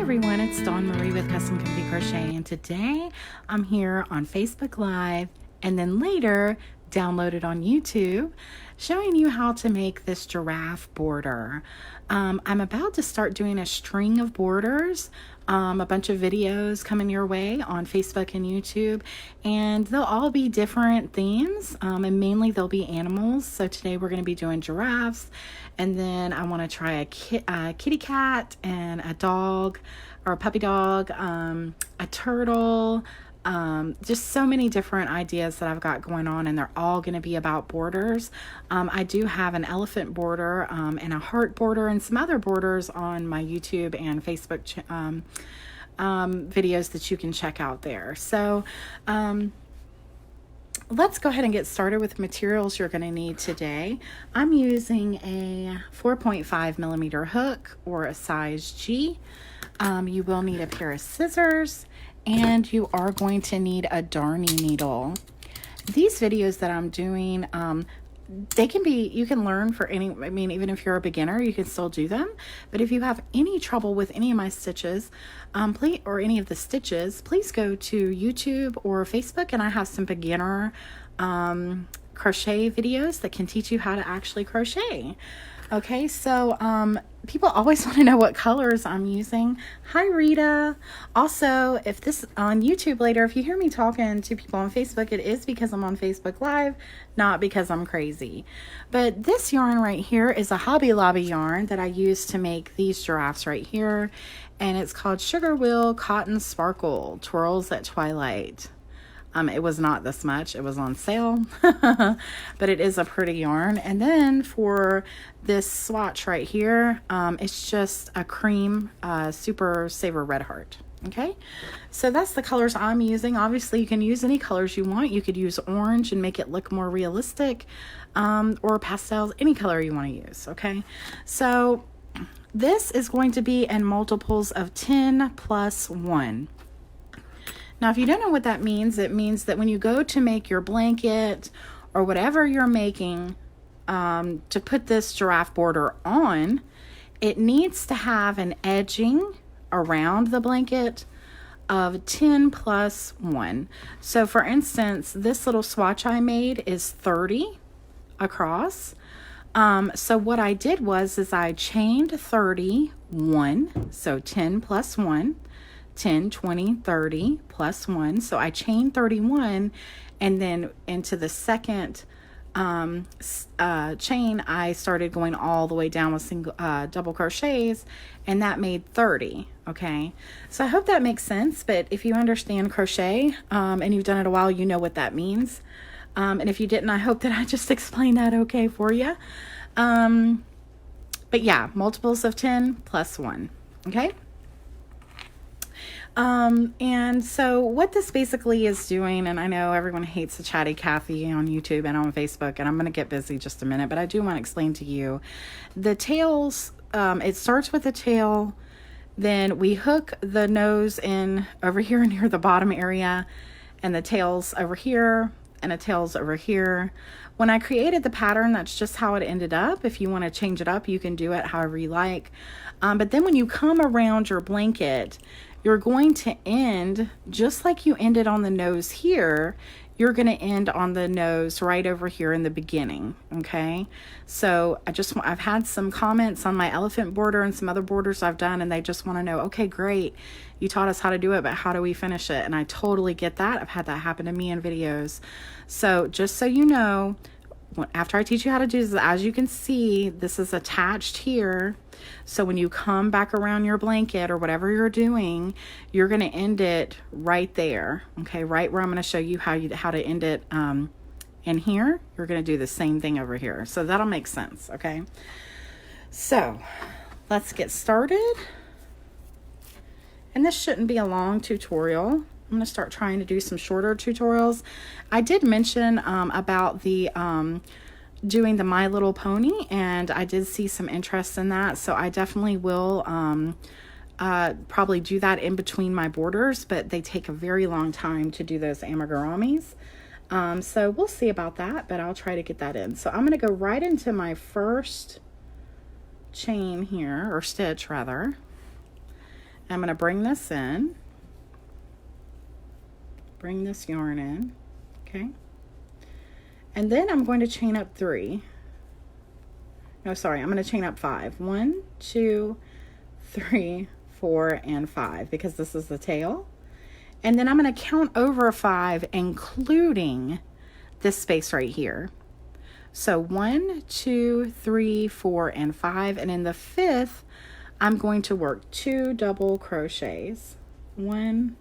everyone, it's Dawn Marie with Custom Comfy Crochet, and today I'm here on Facebook Live and then later downloaded on YouTube showing you how to make this giraffe border. I'm about to start doing a string of borders, a bunch of videos coming your way on Facebook and YouTube, and they'll all be different themes, and mainly they'll be animals. So today we're going to be doing giraffes, and then I want to try a kitty cat and a dog or a puppy dog, a turtle, just so many different ideas that I've got going on, and they're all going to be about borders. I do have an elephant border and a heart border and some other borders on my YouTube and Facebook videos that you can check out there. So let's go ahead and get started with the materials you're going to need today. I'm using a 4.5 millimeter hook or a size G. You will need a pair of scissors, and you are going to need a darning needle. These videos that I'm doing, you can learn for any, even if you're a beginner, you can still do them. But if you have any trouble with any of my stitches, or any of the stitches, please go to YouTube or Facebook, and I have some beginner crochet videos that can teach you how to actually crochet. Okay, so people always want to know what colors I'm using. Hi, Rita. Also, if this on YouTube later, if you hear me talking to people on Facebook, it is because I'm on Facebook Live, not because I'm crazy. But this yarn right here is a Hobby Lobby yarn that I use to make these giraffes right here, and it's called Sugar Wheel Cotton Sparkle Twirls at Twilight. It was not this much. It was on sale, but it is a pretty yarn. And then for this swatch right here, it's just a cream Super Saver Red Heart. Okay, so that's the colors I'm using. Obviously, you can use any colors you want. You could use orange and make it look more realistic, or pastels, any color you want to use. Okay, so this is going to be in multiples of 10 plus 1. Now, if you don't know what that means, it means that when you go to make your blanket or whatever you're making to put this giraffe border on, it needs to have an edging around the blanket of 10 plus 1. So, for instance, this little swatch I made is 30 across. So what I did was I chained 31, so 10 plus 1. 10, 20, 30 plus 1. So I chained 31, and then into the second chain, I started going all the way down with double crochets, and that made 30. Okay, so I hope that makes sense. But if you understand crochet and you've done it a while, you know what that means. And if you didn't, I hope that I just explained that okay for you. But yeah, multiples of 10 plus 1. Okay. And so what this basically is doing, and I know everyone hates the chatty Cathy on YouTube and on Facebook, and I'm going to get busy just a minute, but I do want to explain to you the tails. It starts with a tail, then we hook the nose in over here near the bottom area, and the tails over here, and the tails over here. When I created the pattern, that's just how it ended up. If you want to change it up, you can do it however you like. But then when you come around your blanket, you're going to end just like you ended on the nose here. You're going to end on the nose right over here in the beginning. Okay, so I've had some comments on my elephant border and some other borders I've done, and they just want to know, okay, great, you taught us how to do it, but how do we finish it? And I totally get that. I've had that happen to me in videos. So just so you know, after I teach you how to do this, as you can see, this is attached here. So when you come back around your blanket or whatever you're doing, you're going to end it right there. Okay, right where I'm going to show you how to end it in here. You're going to do the same thing over here. So that'll make sense. Okay, so let's get started. And this shouldn't be a long tutorial. I'm going to start trying to do some shorter tutorials. I did mention about the doing the My Little Pony, and I did see some interest in that, so I definitely will probably do that in between my borders, but they take a very long time to do those amiguramis. So we'll see about that, but I'll try to get that in. So I'm going to go right into my first chain here, or stitch rather, I'm going to bring this in, bring this yarn in, okay? And then I'm going to chain up 3. No, sorry, I'm going to chain up 5. 1, 2, 3, 4, and 5, because this is the tail. And then I'm going to count over 5, including this space right here. So 1, 2, 3, 4, and 5. And in the 5th, I'm going to work 2 double crochets. 1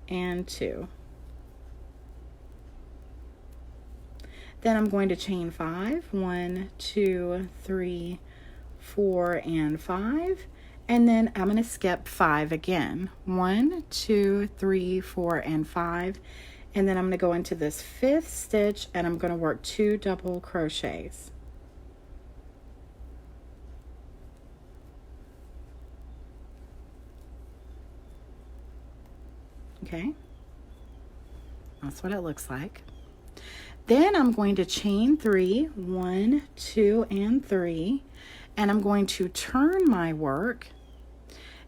and 2. Then I'm going to chain 5. 1, 2, 3, 4, and 5. And then I'm going to skip 5 again. 1, 2, 3, 4, and 5. And then I'm going to go into this 5th stitch and I'm going to work 2 double crochets. Okay, that's what it looks like. Then I'm going to chain 3, 1, 2, and 3, and I'm going to turn my work,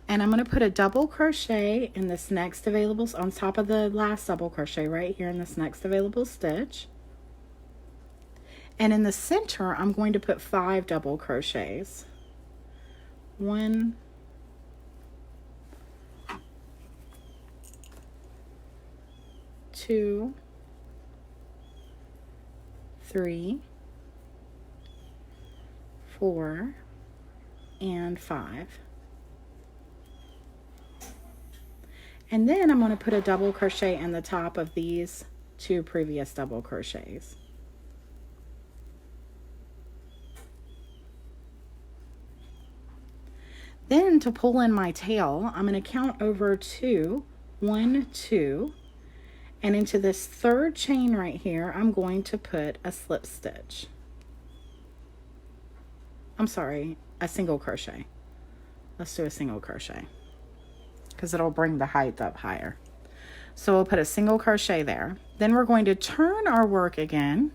and I'm going to put a double crochet in this next available, on top of the last double crochet right here in this next available stitch. And in the center, I'm going to put 5 double crochets. 1, 2, 3, 4, and 5. And then I'm going to put a double crochet in the top of these 2 previous double crochets. Then to pull in my tail, I'm going to count over 2, 1, 2, and into this 3rd chain right here, I'm going to put a slip stitch. I'm sorry, a single crochet. Let's do a single crochet because it'll bring the height up higher. So we'll put a single crochet there. Then we're going to turn our work again.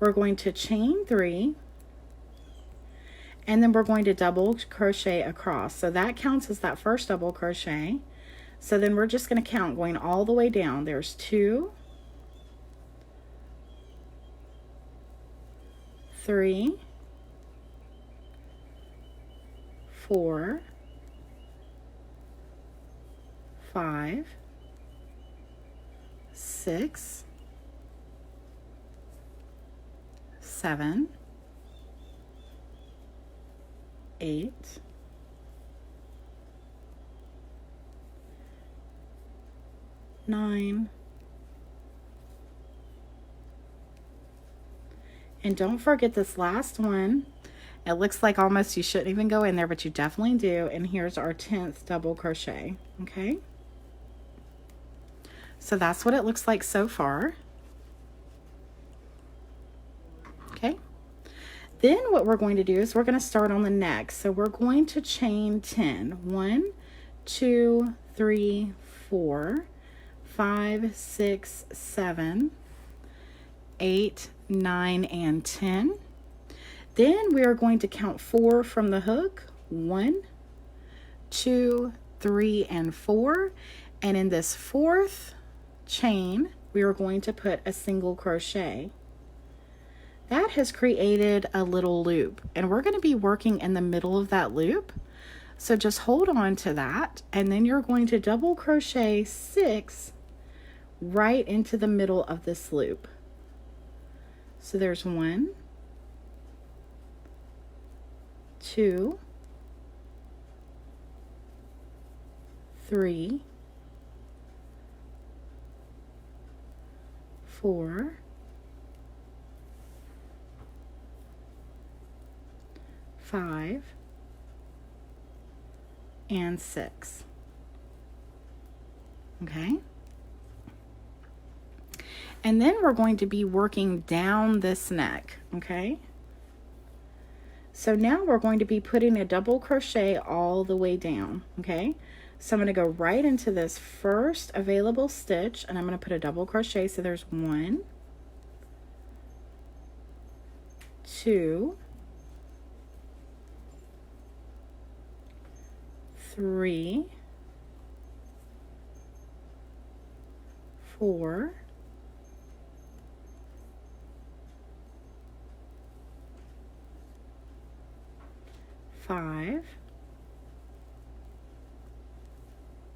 We're going to chain 3, and then we're going to double crochet across. So that counts as that first double crochet. So then we're just going to count going all the way down. There's 2, 3, 4, 5, 6, 7, 8, 9, and don't forget this last one. It looks like almost you shouldn't even go in there, but you definitely do. And here's our 10th double crochet. Okay, so that's what it looks like so far. Okay, then what we're going to do is we're going to start on the neck. So we're going to chain 10. 1, 2, 3, 4, 5, 6, 7, 8, 9, and 10. Then we are going to count 4 from the hook. 1, 2, 3, and 4. And in this 4th chain, we are going to put a single crochet. That has created a little loop, and we're going to be working in the middle of that loop. So just hold on to that, and then you're going to double crochet 6 right into the middle of this loop. So there's 1, 2, 3, 4, 5, and 6. Okay, and then we're going to be working down this neck. Okay, so now we're going to be putting a double crochet all the way down. Okay, so I'm going to go right into this first available stitch, and I'm going to put a double crochet. So there's 1, 2, 3, 4, 5,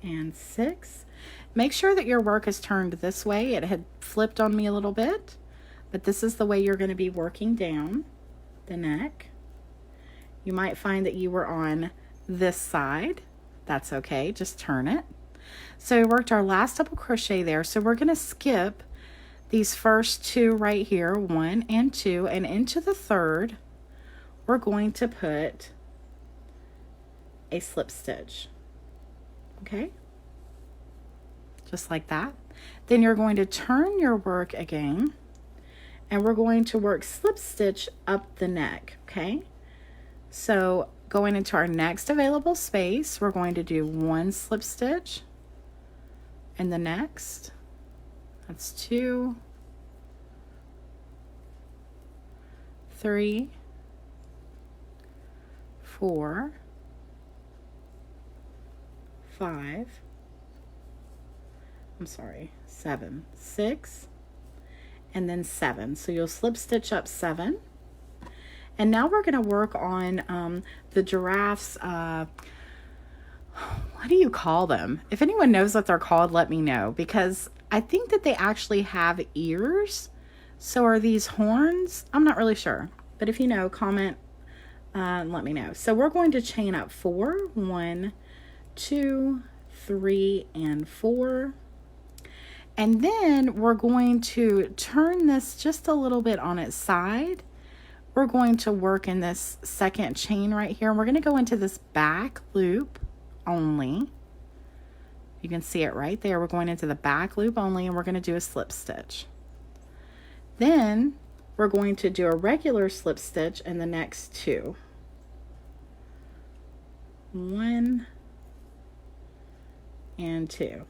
and 6. Make sure that your work is turned this way. It had flipped on me a little bit, but this is the way you're going to be working down the neck. You might find that you were on this side. That's okay, just turn it. So we worked our last double crochet there, so we're going to skip these first 2 right here, 1 and 2, and into the third we're going to put a slip stitch. Okay, just like that. Then you're going to turn your work again, and we're going to work slip stitch up the neck. Okay, so going into our next available space, we're going to do 1 slip stitch in the next. That's 2, 3, 4, 5, 7, 6, and then 7. So you'll slip stitch up 7. And now we're going to work on the giraffes. What do you call them? If anyone knows what they're called, let me know, because I think that they actually have ears. So are these horns? I'm not really sure, but if you know, comment and let me know. So we're going to chain up 4, 1, 2, 3, and 4. And then we're going to turn this just a little bit on its side. We're going to work in this second chain right here. And we're going to go into this back loop only. You can see it right there. We're going into the back loop only, and we're going to do a slip stitch. Then we're going to do a regular slip stitch in the next 2. 1 and 2.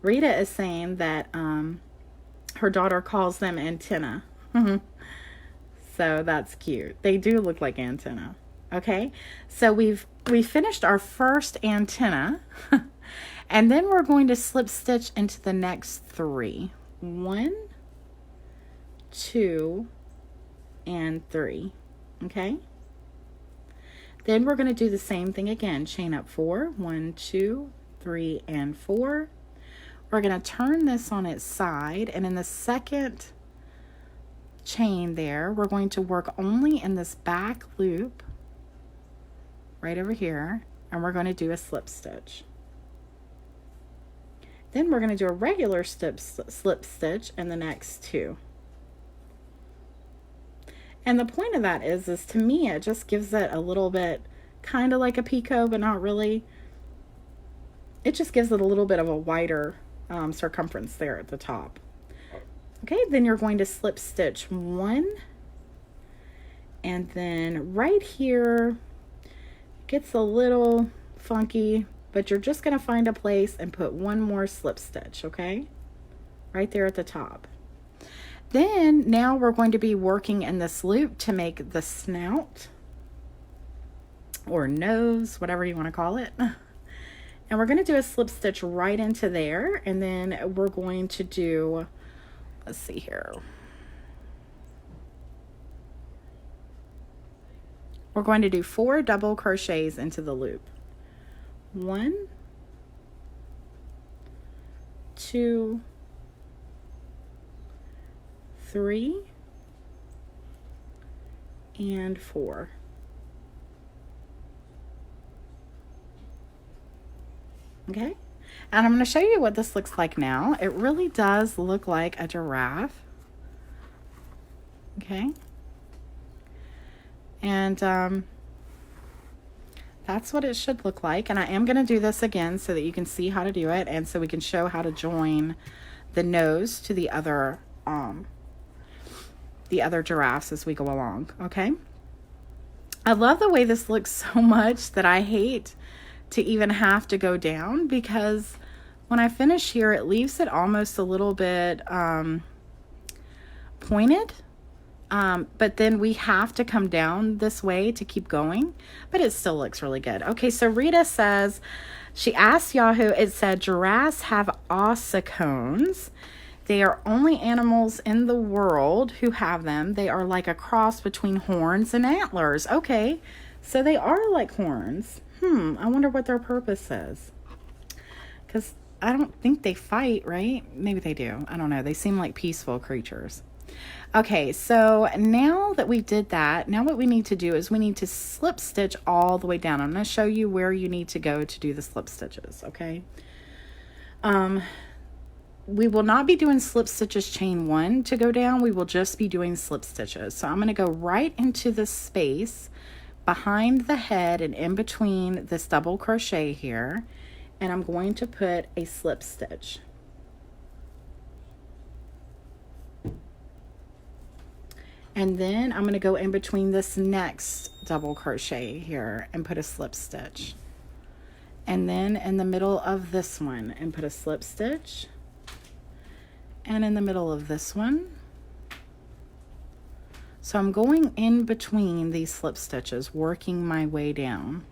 Rita is saying that her daughter calls them antenna. So that's cute. They do look like antenna. Okay, so we finished our first antenna, and then we're going to slip stitch into the next 3. 1, 2, and 3. Okay. Then we're going to do the same thing again. Chain up 4, 1, 2, 3, and 4. We're going to turn this on its side, and in the second chain there, we're going to work only in this back loop right over here, and we're going to do a slip stitch. Then we're going to do a regular slip stitch in the next 2. And the point of that is to me, it just gives it a little bit, kind of like a picot, but not really. It just gives it a little bit of a wider circumference there at the top. Okay, then you're going to slip stitch 1, and then right here gets a little funky, but you're just going to find a place and put 1 more slip stitch, okay? Right there at the top. Then now we're going to be working in this loop to make the snout or nose, whatever you want to call it. And we're going to do a slip stitch right into there, and then we're going to do, let's see here. We're going to do 4 double crochets into the loop. 1, 2, 3, and 4. Okay, and I'm going to show you what this looks like now. It really does look like a giraffe. Okay, and that's what it should look like. And I am going to do this again so that you can see how to do it, and so we can show how to join the nose to the other giraffes as we go along. Okay, I love the way this looks so much that I hate to even have to go down, because when I finish here, it leaves it almost a little bit pointed. But then we have to come down this way to keep going, but it still looks really good. Okay, so Rita says, she asked Yahoo, it said giraffes have ossicones. They are only animals in the world who have them. They are like a cross between horns and antlers. Okay, so they are like horns. I wonder what their purpose is. Because I don't think they fight, right? Maybe they do. I don't know. They seem like peaceful creatures. Okay, so now that we did that, now what we need to do is we need to slip stitch all the way down. I'm going to show you where you need to go to do the slip stitches, okay? We will not be doing slip stitches chain 1 to go down. We will just be doing slip stitches. So I'm going to go right into the space behind the head and in between this double crochet here, and I'm going to put a slip stitch. And then I'm going to go in between this next double crochet here and put a slip stitch. And then in the middle of this one and put a slip stitch. And in the middle of this one. So I'm going in between these slip stitches, working my way down.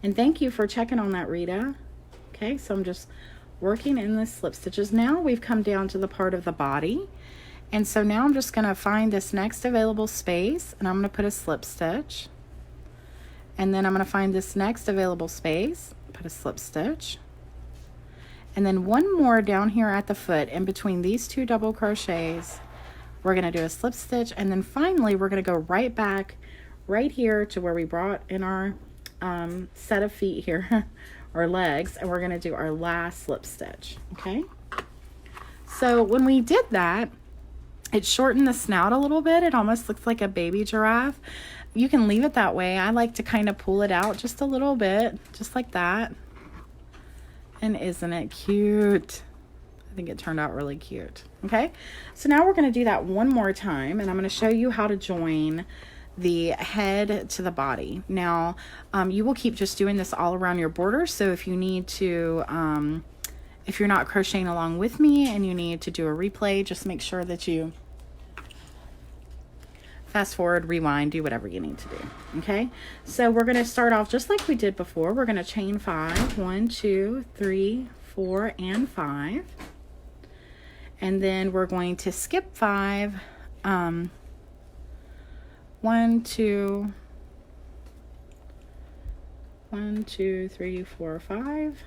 And thank you for checking on that, Rita. Okay, so I'm just working in the slip stitches. Now we've come down to the part of the body. And so now I'm just going to find this next available space and I'm going to put a slip stitch. And then I'm going to find this next available space, put a slip stitch. And then one more down here at the foot in between these two double crochets. We're going to do a slip stitch. And then finally, we're going to go right back right here to where we brought in our set of feet here, or legs, and we're going to do our last slip stitch. Okay, so when we did that, it shortened the snout a little bit. It almost looks like a baby giraffe. You can leave it that way. I like to kind of pull it out just a little bit, just like that. And isn't it cute? I think it turned out really cute. Okay, so now we're going to do that one more time, and I'm going to show you how to join the head to the body. Now, you will keep just doing this all around your border. So if you need to, if you're not crocheting along with me and you need to do a replay, just make sure that you fast forward, rewind, do whatever you need to do. Okay, so we're going to start off just like we did before. We're going to chain 5, 1, 2, 3, 4, and 5. And then we're going to skip 5, 1, 2, 3, 4, 5.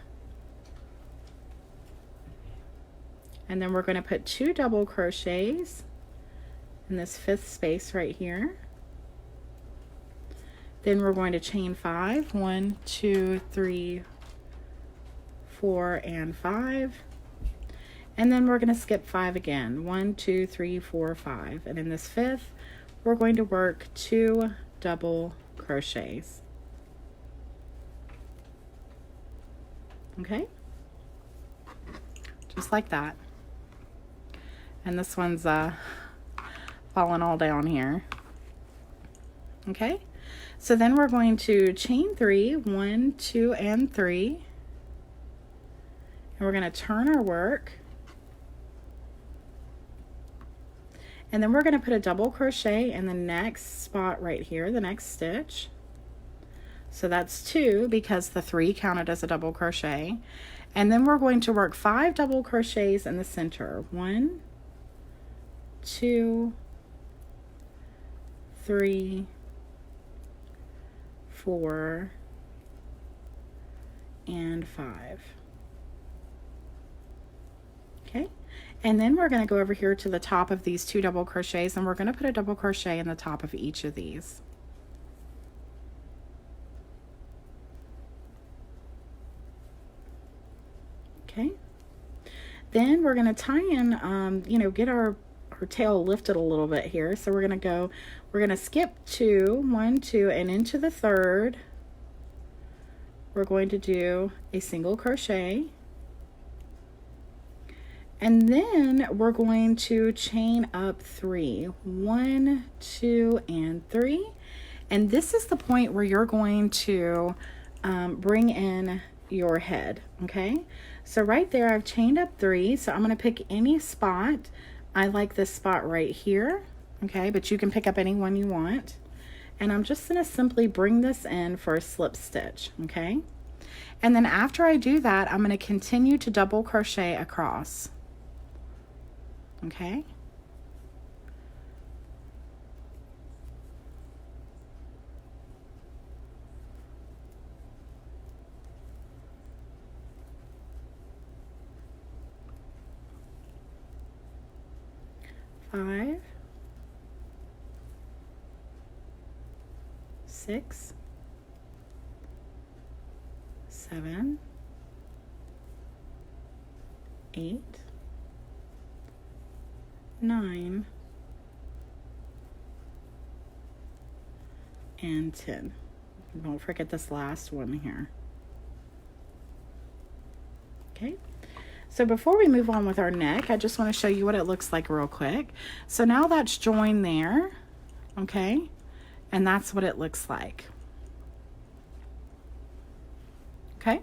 And then we're going to put 2 double crochets in this 5th space right here. Then we're going to chain 5, 1, 2, 3, 4, and 5. And then we're going to skip 5 again, 1, 2, 3, 4, 5. And in this 5th, we're going to work 2 double crochets. Okay, just like that. And this one's falling all down here. Okay, so then we're going to chain 3, 1, 2, and 3, and we're going to turn our work. And then we're going to put a double crochet in the next spot right here, the next stitch. So that's 2 because the 3 counted as a double crochet. And then we're going to work 5 double crochets in the center. 1, 2, 3, 4, and 5. Okay. And then we're going to go over here to the top of these 2 double crochets, and we're going to put a double crochet in the top of each of these. Okay. Then we're going to tie in, get our tail lifted a little bit here. So we're going to skip 2, 1, 2, and into the 3rd, we're going to do a single crochet. And then we're going to chain up 3, 1, 2, and 3. And this is the point where you're going to bring in your head. Okay, so right there I've chained up 3, so I'm going to pick any spot I like this spot right here, okay, but you can pick up any one you want. And I'm just going to simply bring this in for a slip stitch, okay? And then after I do that, I'm going to continue to double crochet across, okay? Five, 6, 7, 8, 9, and 10. Don't forget this last one here. Okay. So before we move on with our neck, I just want to show you what it looks like real quick. So now that's joined there, okay? And that's what it looks like. Okay?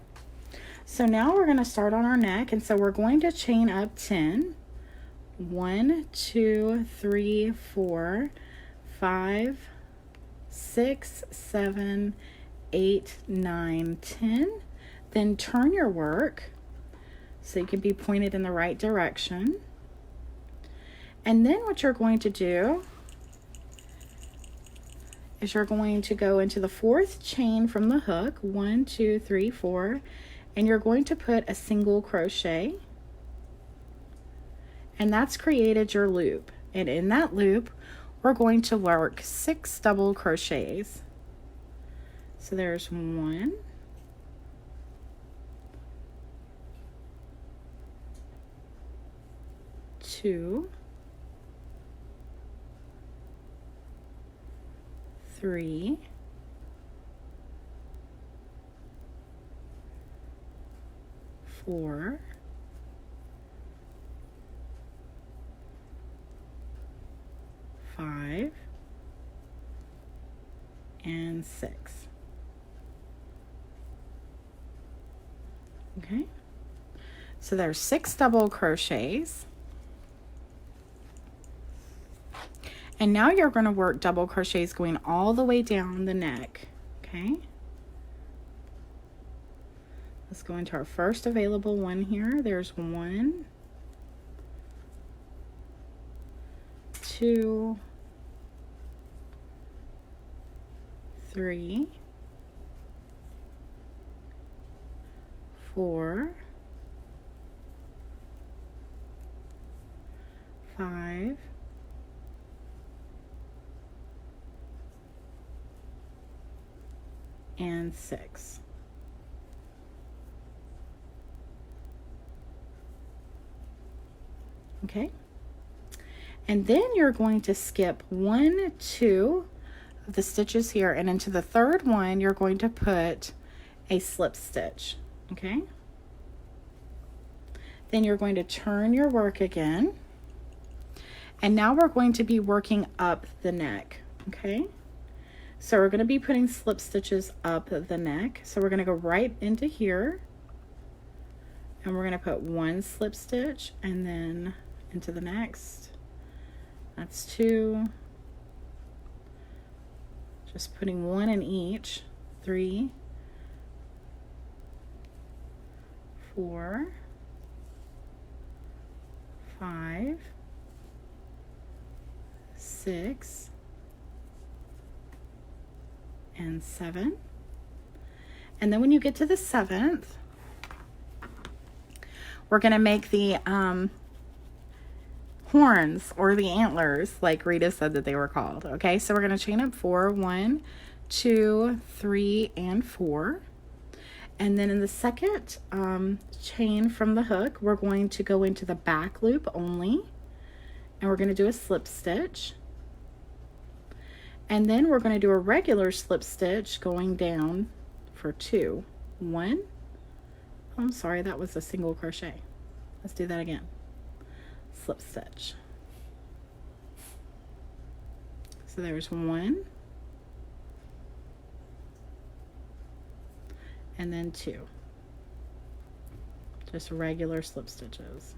So now we're going to start on our neck, and so we're going to chain up 10. 1, 2, 3, 4, 5, 6, 7, 8, 9, 10. Then turn your work so you can be pointed in the right direction. And then what you're going to do is you're going to go into the 4th chain from the hook, 1, 2, 3, 4, and you're going to put a single crochet, and that's created your loop. And in that loop, we're going to work 6 double crochets. So there's 1, 2, 3, 4, 5, and 6. Okay, so there's 6 double crochets. And now you're going to work double crochets going all the way down the neck, okay? Let's go into our first available one here. There's 1, 2, 3, 4, 5, 6. Okay, and then you're going to skip 1, 2 of the stitches here, and into the 3rd one you're going to put a slip stitch. Okay, then you're going to turn your work again, and now we're going to be working up the neck. Okay, so we're going to be putting slip stitches up the neck. So we're going to go right into here, and we're going to put 1 slip stitch, and then into the next. That's 2. Just putting 1 in each. 3, 4, 5, 6, and 7. And then when you get to the 7th, we're going to make the horns, or the antlers, like Rita said that they were called. Okay, so we're going to chain up 4, 1, 2, 3, and 4. And then in the second chain from the hook, we're going to go into the back loop only, and we're going to do a slip stitch. And then we're going to do a regular slip stitch going down for 2. 1, I'm sorry, that was a single crochet. Let's do that again. Slip stitch. So there's 1, and then 2. Just regular slip stitches.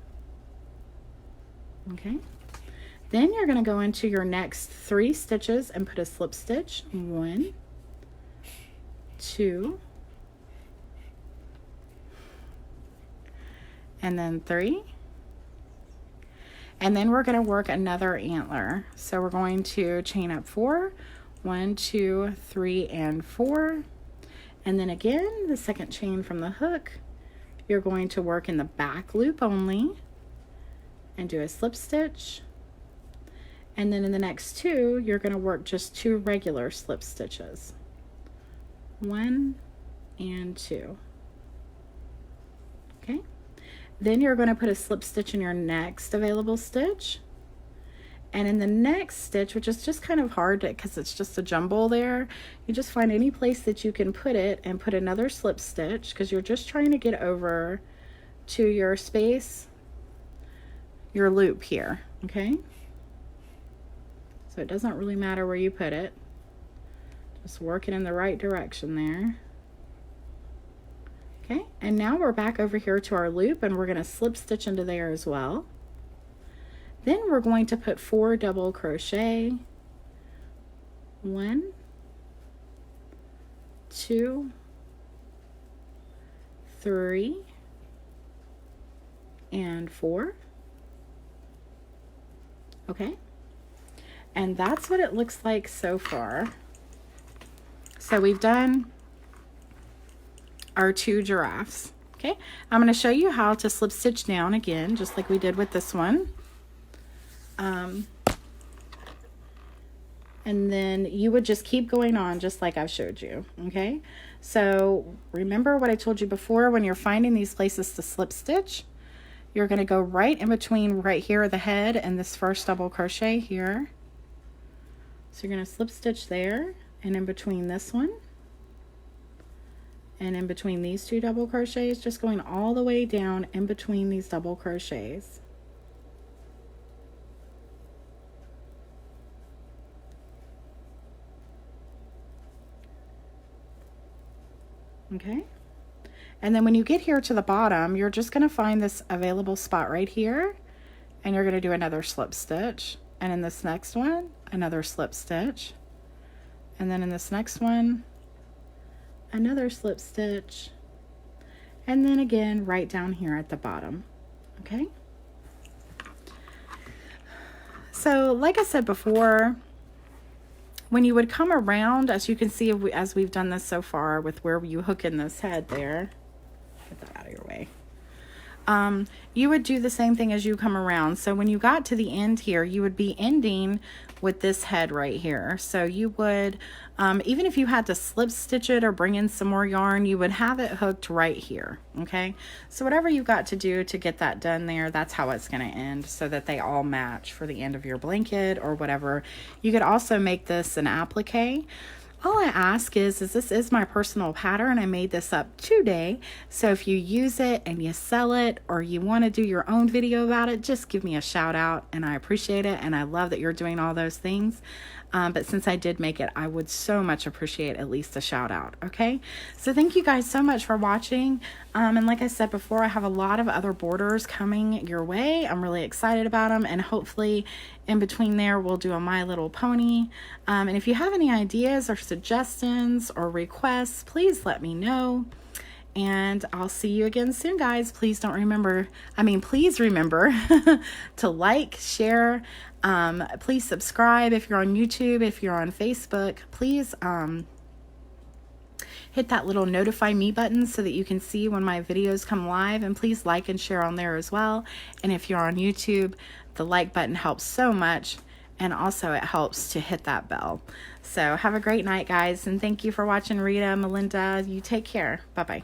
Okay, Then you're going to go into your next 3 stitches and put a slip stitch. 1, 2, and then 3. And then we're going to work another antler. So we're going to chain up 4, 1, 2, 3, and 4. And then again, the second chain from the hook, you're going to work in the back loop only and do a slip stitch. And then in the next 2, you're going to work just 2 regular slip stitches. 1 and 2. Okay. Then you're going to put a slip stitch in your next available stitch. And in the next stitch, which is just kind of hard because it's just a jumble there, you just find any place that you can put it and put another slip stitch because you're just trying to get over to your space, your loop here, okay? So it doesn't really matter where you put it. Just work it in the right direction there. Okay, and now we're back over here to our loop and we're going to slip stitch into there as well. Then we're going to put 4 double crochet. 1, 2, 3, and 4. Okay, and that's what it looks like so far. So we've done our 2 giraffes. Okay, I'm going to show you how to slip stitch down again, just like we did with this one. And then you would just keep going on just like I've showed you. Okay, so remember what I told you before, when you're finding these places to slip stitch, you're going to go right in between right here the head and this first double crochet here. So you're going to slip stitch there and in between this one and in between these 2 double crochets, just going all the way down in between these double crochets. Okay, and then when you get here to the bottom, you're just going to find this available spot right here and you're going to do another slip stitch, and in this next one another slip stitch, and then in this next one another slip stitch, and then again right down here at the bottom. Okay, so like I said before, when you would come around, as you can see as we've done this so far with where you hook in this head there, get that out of your way, you would do the same thing as you come around. So when you got to the end here, you would be ending with this head right here. So you would, even if you had to slip stitch it or bring in some more yarn, you would have it hooked right here. Okay, so whatever you've got to do to get that done there, that's how it's going to end, so that they all match for the end of your blanket or whatever. You could also make this an applique. All I ask is this is my personal pattern. I made this up today. So if you use it and you sell it, or you want to do your own video about it, just give me a shout out, and I appreciate it. And I love that you're doing all those things. But since I did make it, I would so much appreciate at least a shout out. Okay, so thank you guys so much for watching. And like I said before, I have a lot of other borders coming your way. I'm really excited about them, and hopefully in between there we'll do a My Little Pony. And if you have any ideas or suggestions or requests, please let me know. And I'll see you again soon, guys. Please remember to like, share, please subscribe if you're on YouTube. If you're on Facebook, please hit that little notify me button so that you can see when my videos come live, and please like and share on there as well. And if you're on YouTube, the like button helps so much, and also it helps to hit that bell. So have a great night, guys, and thank you for watching. Rita, Melinda, you take care. Bye-bye.